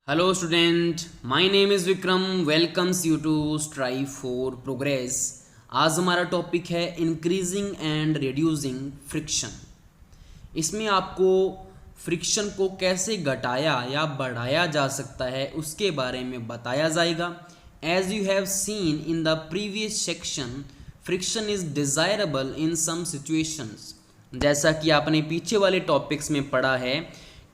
Hello student, my name is Vikram. Welcomes you to Strive for Progress. आज हमारा topic है increasing and reducing friction. इसमें आपको friction को कैसे घटाया या बढ़ाया जा सकता है उसके बारे में बताया जाएगा। As you have seen in the previous section, friction is desirable in some situations. जैसा कि आपने पीछे वाले टॉपिक्स में पढ़ा है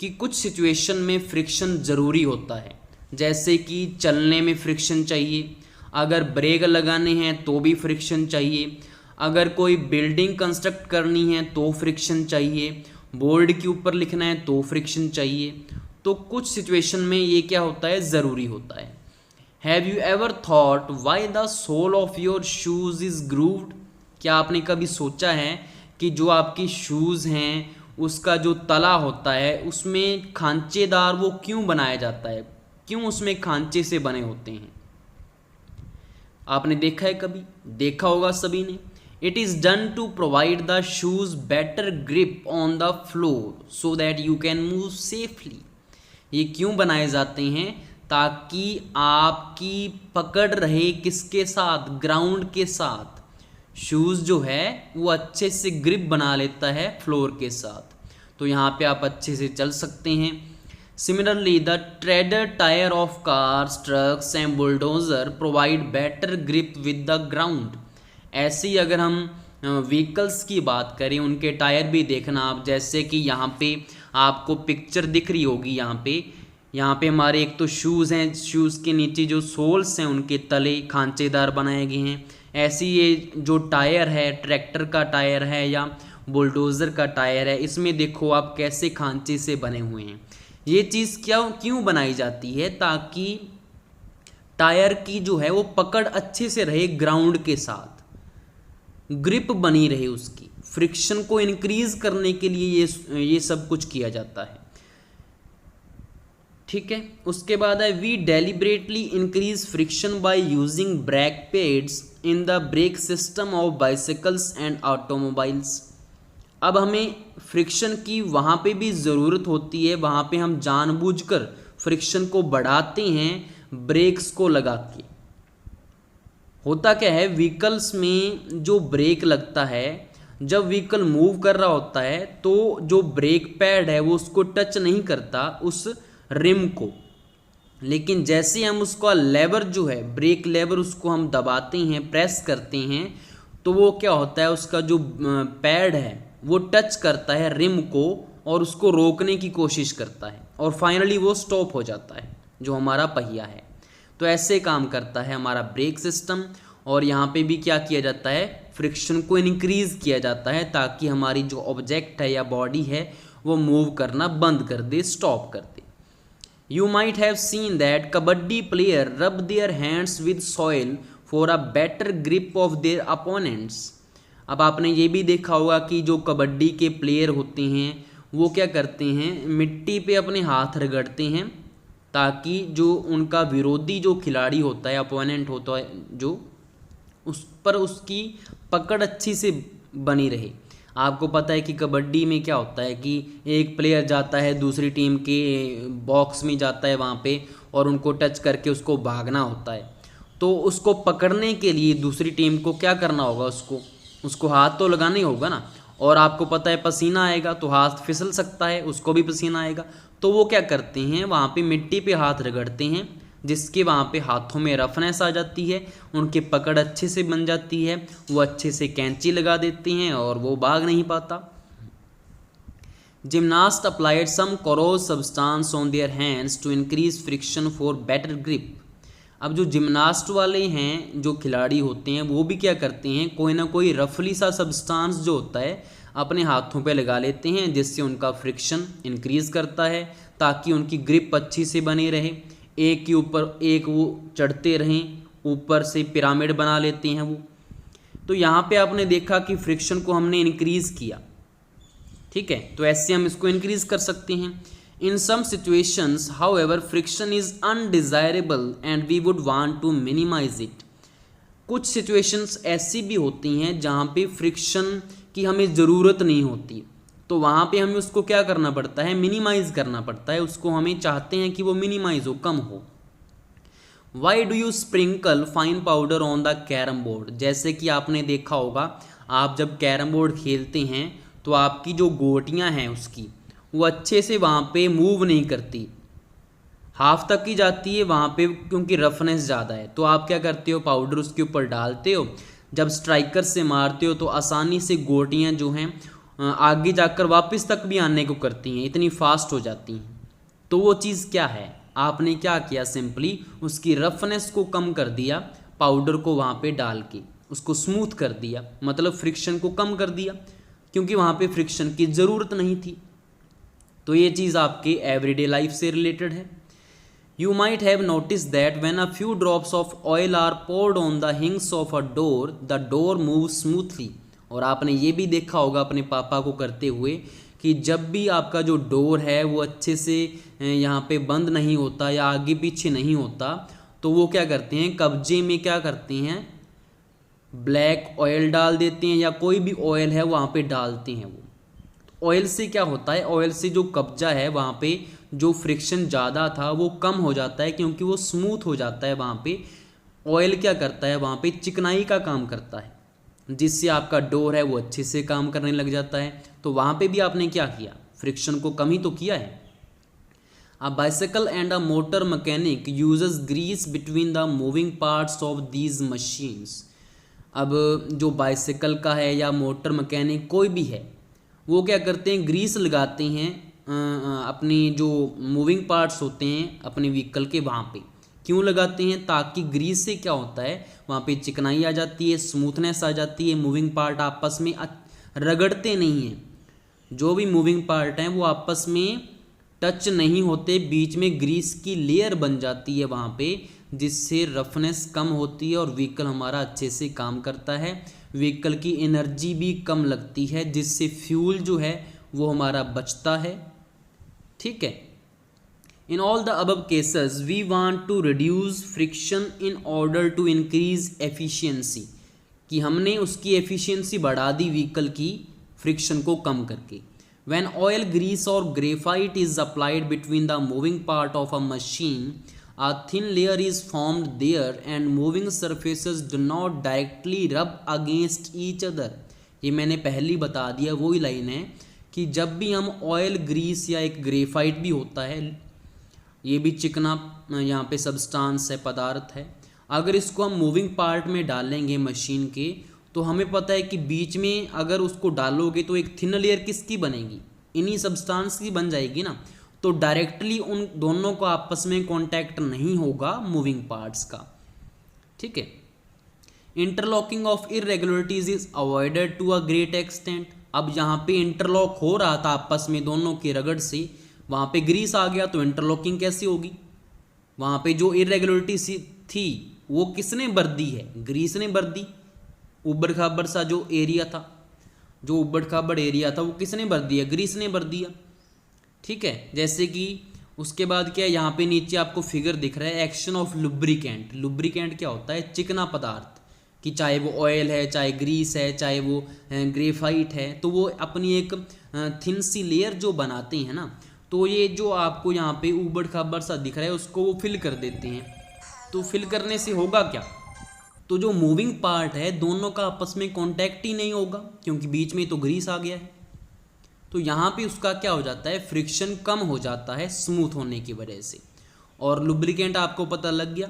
कि कुछ सिचुएशन में फ्रिक्शन ज़रूरी होता है, जैसे कि चलने में फ्रिक्शन चाहिए, अगर ब्रेक लगाने हैं तो भी फ्रिक्शन चाहिए, अगर कोई बिल्डिंग कंस्ट्रक्ट करनी है तो फ्रिक्शन चाहिए, बोर्ड के ऊपर लिखना है तो फ्रिक्शन चाहिए। तो कुछ सिचुएशन में ये क्या होता है, ज़रूरी होता है। Have you ever thought why the sole of your shoes is grooved? क्या आपने कभी सोचा है कि जो आपकी शूज़ हैं उसका जो तला होता है उसमें खांचेदार वो क्यों बनाया जाता है, क्यों उसमें खांचे से बने होते हैं? आपने देखा है, कभी देखा होगा सभी ने। It is done to provide the shoes better grip on the floor so that you can move safely. ये क्यों बनाए जाते हैं? ताकि आपकी पकड़ रहे किसके साथ, ग्राउंड के साथ। शूज़ जो है वो अच्छे से ग्रिप बना लेता है फ्लोर के साथ, तो यहाँ पे आप अच्छे से चल सकते हैं। Similarly the trader tyre of cars, trucks and bulldozer provide better grip with the ground. ऐसे ही अगर हम व्हीकल्स की बात करें, उनके टायर भी देखना आप, जैसे कि यहाँ पे आपको पिक्चर दिख रही होगी। यहाँ पे हमारे एक तो शूज़ हैं, शूज़ के नीचे जो सोल्स हैं उनके तले खांचेदार बनाए गए हैं। ऐसे ये जो टायर है, ट्रैक्टर का टायर है या बुलडोज़र का टायर है, इसमें देखो आप कैसे खांचे से बने हुए हैं। ये चीज़ क्यों बनाई जाती है? ताकि टायर की जो है वो पकड़ अच्छे से रहे, ग्राउंड के साथ ग्रिप बनी रहे, उसकी फ्रिक्शन को इंक्रीज करने के लिए ये सब कुछ किया जाता है। ठीक है, उसके बाद है we deliberately increase friction by using brake pads in the brake system of bicycles and automobiles. अब हमें फ्रिक्शन की वहाँ पे भी ज़रूरत होती है, वहाँ पे हम जानबूझकर फ्रिक्शन को बढ़ाते हैं ब्रेक्स को लगा के। होता क्या है, व्हीकल्स में जो ब्रेक लगता है, जब व्हीकल मूव कर रहा होता है तो जो ब्रेक पैड है वो उसको टच नहीं करता, उस रिम को। लेकिन जैसे हम उसका लेवर जो है, ब्रेक लेवर, उसको हम दबाते हैं, प्रेस करते हैं, तो वो क्या होता है, उसका जो पैड है वो टच करता है रिम को और उसको रोकने की कोशिश करता है, और फाइनली वो स्टॉप हो जाता है, जो हमारा पहिया है। तो ऐसे काम करता है हमारा ब्रेक सिस्टम। और यहाँ पे भी क्या किया जाता है, फ्रिक्शन को इंक्रीज़ किया जाता है ताकि हमारी जो ऑब्जेक्ट है या बॉडी है वो मूव करना बंद कर दे, स्टॉप कर दे। You might have seen that kabaddi player rub their hands with soil for a better grip of their opponents. अब आपने ये भी देखा होगा कि जो कबड्डी के प्लेयर होते हैं वो क्या करते हैं, मिट्टी पे अपने हाथ रगड़ते हैं ताकि जो उनका विरोधी जो खिलाड़ी होता है, अपोनेंट होता है, जो उस पर उसकी पकड़ अच्छी से बनी रहे। आपको पता है कि कबड्डी में क्या होता है कि एक प्लेयर जाता है दूसरी टीम के बॉक्स में, जाता है वहाँ पे, और उनको टच करके उसको भागना होता है। तो उसको पकड़ने के लिए दूसरी टीम को क्या करना होगा, उसको हाथ तो लगाना ही होगा ना। और आपको पता है पसीना आएगा तो हाथ फिसल सकता है, उसको भी पसीना आएगा। तो वो क्या करते हैं, वहाँ पे मिट्टी पे हाथ रगड़ते हैं, जिसके वहाँ पे हाथों में रफनेस आ जाती है, उनकी पकड़ अच्छे से बन जाती है, वो अच्छे से कैंची लगा देते हैं और वो भाग नहीं पाता। Gymnast applied some coarse substance on their hands to increase friction for better grip. अब जो जिमनास्ट वाले हैं, जो खिलाड़ी होते हैं, वो भी क्या करते हैं, कोई ना कोई रफली सा सब्सटेंस जो होता है अपने हाथों पे लगा लेते हैं, जिससे उनका फ्रिक्शन इंक्रीज करता है ताकि उनकी ग्रिप अच्छी से बनी रहे, एक के ऊपर एक वो चढ़ते रहें, ऊपर से पिरामिड बना लेते हैं वो। तो यहाँ पे आपने देखा कि फ्रिक्शन को हमने इंक्रीज़ किया। ठीक है, तो ऐसे हम इसको इंक्रीज़ कर सकते हैं। In some situations however friction is undesirable and we would want to minimise it. कुछ सिचुएशंस ऐसी भी होती हैं जहाँ पे फ्रिक्शन की हमें ज़रूरत नहीं होती, तो वहाँ पे हमें उसको क्या करना पड़ता है, मिनिमाइज करना पड़ता है, उसको हमें चाहते हैं कि वो मिनिमाइज हो, कम हो। Why do you sprinkle fine powder on the carrom board. जैसे कि आपने देखा होगा, आप जब कैरम बोर्ड खेलते हैं तो आपकी जो गोटियाँ हैं उसकी वो अच्छे से वहाँ पे मूव नहीं करती, हाफ तक ही जाती है वहाँ पे, क्योंकि रफनेस ज़्यादा है। तो आप क्या करते हो, पाउडर उसके ऊपर डालते हो, जब स्ट्राइकर से मारते हो तो आसानी से गोटियाँ जो हैं आगे जाकर वापस तक भी आने को करती हैं, इतनी फास्ट हो जाती हैं। तो वो चीज़ क्या है, आपने क्या किया, सिंपली उसकी रफनेस को कम कर दिया, पाउडर को वहाँ पे डाल के उसको स्मूथ कर दिया, मतलब फ्रिक्शन को कम कर दिया, क्योंकि वहाँ पे फ्रिक्शन की ज़रूरत नहीं थी। तो ये चीज़ आपके एवरीडे लाइफ से रिलेटेड है। You might have noticed that when a few drops of oil are poured on the hinges of a door, the door moves smoothly। और आपने ये भी देखा होगा अपने पापा को करते हुए कि जब भी आपका जो डोर है वो अच्छे से यहाँ पे बंद नहीं होता या आगे पीछे नहीं होता, तो वो क्या करते हैं, कब्जे में क्या करते हैं, ब्लैक ऑयल डाल देते हैं या कोई भी ऑयल है वहाँ पे डालते हैं। वो ऑयल से क्या होता है, ऑयल से जो कब्जा है वहाँ पे जो फ्रिक्शन ज़्यादा था वो कम हो जाता है, क्योंकि वो स्मूथ हो जाता है। वहाँ पे ऑयल क्या करता है, वहाँ पे चिकनाई का काम करता है, जिससे आपका डोर है वो अच्छे से काम करने लग जाता है। तो वहाँ पे भी आपने क्या किया, फ्रिक्शन को कम ही तो किया है। A bicycle and a motor mechanic uses grease between the moving parts of these machines. अब जो बाइसाइकिल का है या मोटर मैकेनिक कोई भी है, वो क्या करते हैं, ग्रीस लगाते हैं अपनी जो मूविंग पार्ट्स होते हैं अपने व्हीकल के, वहाँ पे क्यों लगाते हैं, ताकि ग्रीस से क्या होता है, वहाँ पे चिकनाई आ जाती है, स्मूथनेस आ जाती है, मूविंग पार्ट आपस में रगड़ते नहीं हैं, जो भी मूविंग पार्ट हैं वो आपस में टच नहीं होते, बीच में ग्रीस की लेयर बन जाती है वहाँ पे, जिससे रफनेस कम होती है और व्हीकल हमारा अच्छे से काम करता है। व्हीकल की एनर्जी भी कम लगती है, जिससे फ्यूल जो है वो हमारा बचता है। ठीक है, in all the above cases we want to reduce friction in order to increase efficiency, कि हमने उसकी एफिशिएंसी बढ़ा दी व्हीकल की फ्रिक्शन को कम करके। व्हेन ऑयल, ग्रीस और graphite is applied between the moving part of a machine, a thin layer is formed there and moving surfaces do not directly rub against each other। ये मैंने पहले बता दिया, वही लाइन है कि जब भी हम ऑयल, ग्रीस या एक ग्रेफाइट भी होता है, ये भी चिकना यहाँ पे सब्सटेंस है, पदार्थ है, अगर इसको हम मूविंग पार्ट में डालेंगे मशीन के, तो हमें पता है कि बीच में अगर उसको डालोगे तो एक थिन लेयर किसकी बनेगी, इन्हीं सब्सटेंस की बन जाएगी ना। तो डायरेक्टली उन दोनों को आपस में कांटेक्ट नहीं होगा मूविंग पार्ट्स का। ठीक है, interlocking of irregularities is avoided to a great extent. अब यहाँ पे इंटरलॉक हो रहा था आपस में दोनों के रगड़ से, वहाँ पे ग्रीस आ गया तो इंटरलॉकिंग कैसे होगी, वहाँ पे जो इरेगुलरिटी थी वो किसने भर दी है, ग्रीस ने भर दी। उबड़ खाबड़ सा जो एरिया था, जो उबड़ खाबड़ एरिया था वो किसने भर दिया, ग्रीस ने भर दिया। ठीक है, जैसे कि उसके बाद क्या है, यहाँ पे नीचे आपको फिगर दिख रहा है, एक्शन ऑफ लुब्रिकेंट। लुब्रिकेंट क्या होता है, चिकना पदार्थ, कि चाहे वो ऑयल है, चाहे ग्रीस है, चाहे वो ग्रेफाइट है, तो वो अपनी एक थिन सी लेयर जो बनाते हैं ना, तो ये जो आपको यहाँ पे ऊबड़ खाबड़ सा दिख रहा है उसको वो फिल कर देते हैं। तो फिल करने से होगा क्या, तो जो मूविंग पार्ट है दोनों का आपस में कॉन्टैक्ट ही नहीं होगा, क्योंकि बीच में तो ग्रीस आ गया है। तो यहाँ पे उसका क्या हो जाता है, फ्रिक्शन कम हो जाता है स्मूथ होने की वजह से। और लुब्रिकेंट आपको पता लग गया,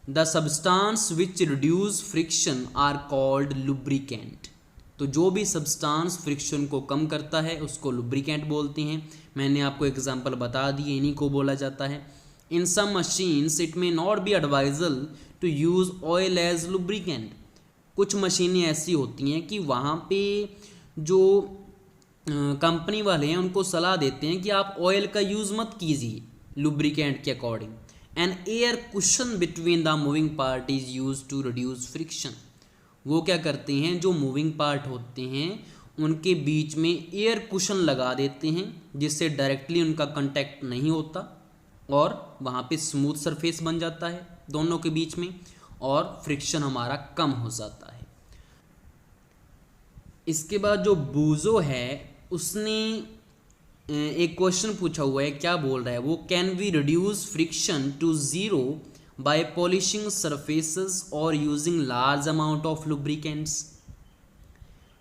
the substance which reduce friction are called lubricant. तो जो भी सब्सटेंस फ्रिक्शन को कम करता है उसको लुब्रिकेंट बोलते हैं। मैंने आपको एग्जांपल बता दिए, इन्हीं को बोला जाता है। In some machines it may not be advisable to use oil as lubricant. कुछ मशीनें ऐसी होती हैं कि वहाँ पे जो कंपनी वाले हैं उनको सलाह देते हैं कि आप ऑयल का यूज़ मत कीजिए लुब्रिकेंट के according. An air cushion between the moving part is use to reduce friction. वो क्या करते हैं, जो मूविंग पार्ट होते हैं उनके बीच में एयर कुशन लगा देते हैं, जिससे डायरेक्टली उनका कांटेक्ट नहीं होता और वहाँ पे स्मूथ सरफेस बन जाता है दोनों के बीच में, और फ्रिक्शन हमारा कम हो जाता है। इसके बाद जो बूजो है उसने एक क्वेश्चन पूछा हुआ है, क्या बोल रहा है वो, can we reduce friction to zero by polishing surfaces और using large amount of lubricants.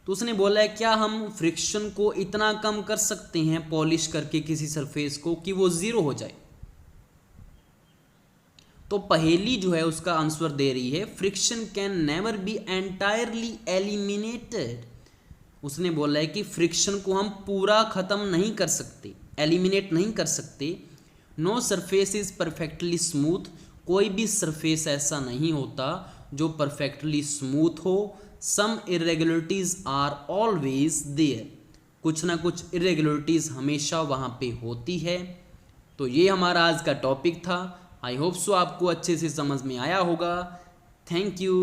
तो उसने बोला है क्या हम फ्रिक्शन को इतना कम कर सकते हैं पॉलिश करके किसी सरफेस को कि वो ज़ीरो हो जाए। तो पहेली जो है उसका आंसर दे रही है friction can never be entirely eliminated. उसने बोला है कि फ्रिक्शन को हम पूरा ख़त्म नहीं कर सकते, एलिमिनेट नहीं कर सकते। No surface is perfectly smooth, कोई भी सरफेस ऐसा नहीं होता जो परफेक्टली स्मूथ हो। सम इरेगुलरिटीज़ आर ऑलवेज देयर, कुछ ना कुछ इरेगुलरिटीज़ हमेशा वहाँ पे होती है। तो ये हमारा आज का टॉपिक था। आई होप सो आपको अच्छे से समझ में आया होगा। Thank you.